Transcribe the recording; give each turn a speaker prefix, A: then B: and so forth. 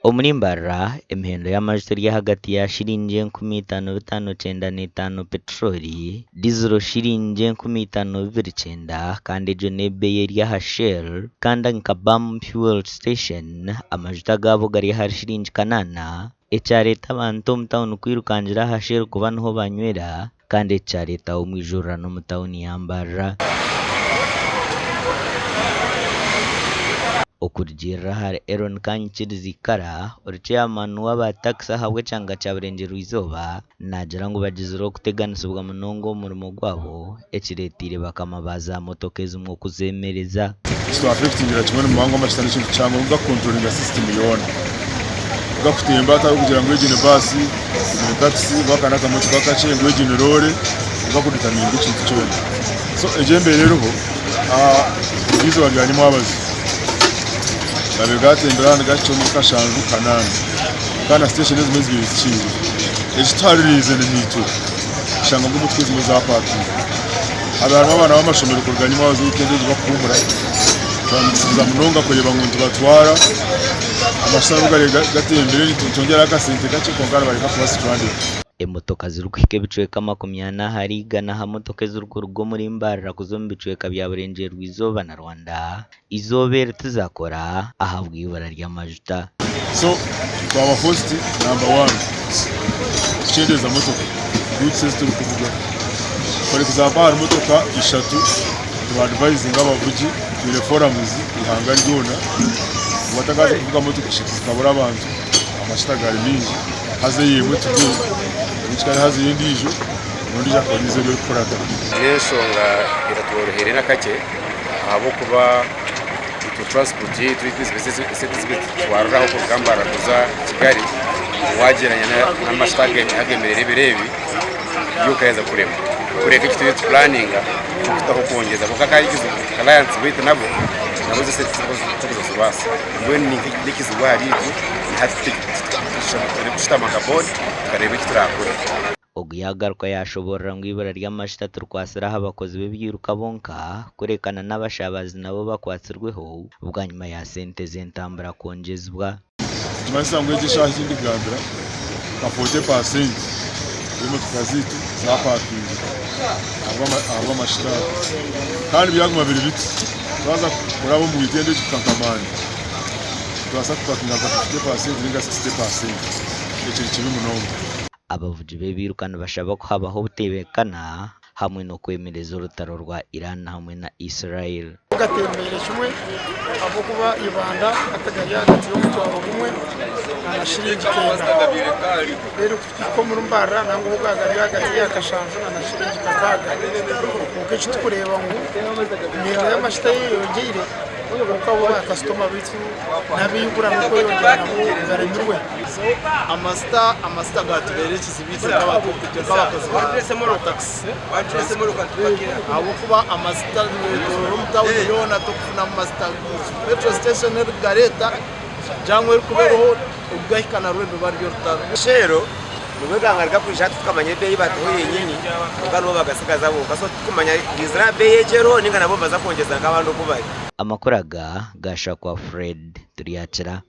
A: Omurimbara emihendo y'amajuta eri hagati ya shiringi 15,595 petroli, dizero shiringi 15,290 kandi egyo n'ebeeyi eri aha Shell kandi nka BAM fuel station amajuta gaabo gari aha shiringi 8 ekyareeta abantu omu tawuni kwirukangira aha Shell kuba niho banywera kandi ekyareetaho omwijurano omu tawuni ya Mbarara. Okurugiirira ahari Aaron Kanyikizikara chairman w'aba taxi ahabwa ekyanga kya Burengyerwa Izooba nagira ngu bagizireho kuteganisibwa munonga omurimo gwabo ekireetiire bakama baza motoka ezimwe okuzemereza
B: affectingira kimwe mu mahanga amashitani kintu cyangwa nga controlling system yona gakutemba atari kugira ngo egene basi mu taxi bakana kamotoka kace ngo egene lore bakuditaminga ikintu cyone so ejembe rero bizo bajyanye mu abazi babigatembera gacho mu kashanju kanani kana station ezimwe zibiri ekitarize n'imito shanga ngo mutwe zimwe za party abantu abana b'amashomero kurganya mu weekend bakumbura bamusiza munonga kureba ngo tubatwara amasaro gare gatembere tongera akasente gace konkara bari kakuba stranded.
A: Emotoka zirukuhika ebicweka 40 harigana ha motoka z'urugo muri Mbarara kuzo mu bicweka bya Burengyerwa Izooba na Rwanda izobere tuzakora ahabwa ibara ry'amajuta.
B: So twaba first number 1 cyendeza motoka good system kuvuga for example motoka ishatu to advising abavugi tule forums ihanga ryona watagaza kuvuga motoka ishatu kabura abantu amashita gari mingi haze yemwe tudo nikari haze yindijo undi yakorize byo kurata
C: yesonga iratworohere nakake abo kuba to transport twaraho ku Kambara kuza Kigali wageranya n'amastage agemerere birebi yuko yaza kurema kureka kitwe planning kutaho kongeza kuko kayigize clients bite nabo nabuze tukozobasa ngweni nikizwa hari hafite kushitama kaboni karebe kiturakora
A: oguyagaruka yashobora ngo ibara ry'amashita turkwasiraho abakozi b'ibyiruka bonka kurekana n'abashabazi nabo bakwatsirweho ubwanyuma ya sente zentambara kongezwa
B: tumasa ngweje shahi ndi gandra ka 40% imo tukazitu za parking aba mashita kandi byaguma biri biti twaza kurabo mu weekend tukankamani twasa kupakinga ka 50% ninga 60% ekiri kibi munonga.
A: Abavugi b'ebirukana bashaba ko habaho butebekana hamwe no kwemereza urutaro rwa Iran hamwe na Israel.
D: Gatembere kimwe abo kuba ibanda atagaya hagati yo mutwaro umwe na shiringi kenda rero ko muri Mbarara nango bugagari hagati yakashanju na shiringi kakaga uko cyo kureba ngo imyenda y'amashita yongere uko abo ba customer bitu nabiyugura nuko yongera nabo baremerwe amasta gatubere kizibitse n'abakozi b'abakozi taxi abo kuba amasta rumtawo yona tokufuna amasta petrol station gareta jangwe kubeho ugahikana rwendo baryo rutaro
C: shero mubegangarga kujatu tukamanye beyi batoye nyinyi ukano bagasigaza bo kaso tukumanya bizra beyi jero ninga nabo baza kongeza nk'abantu kubaye
A: amakuraga gashakwa Fred Turiachira.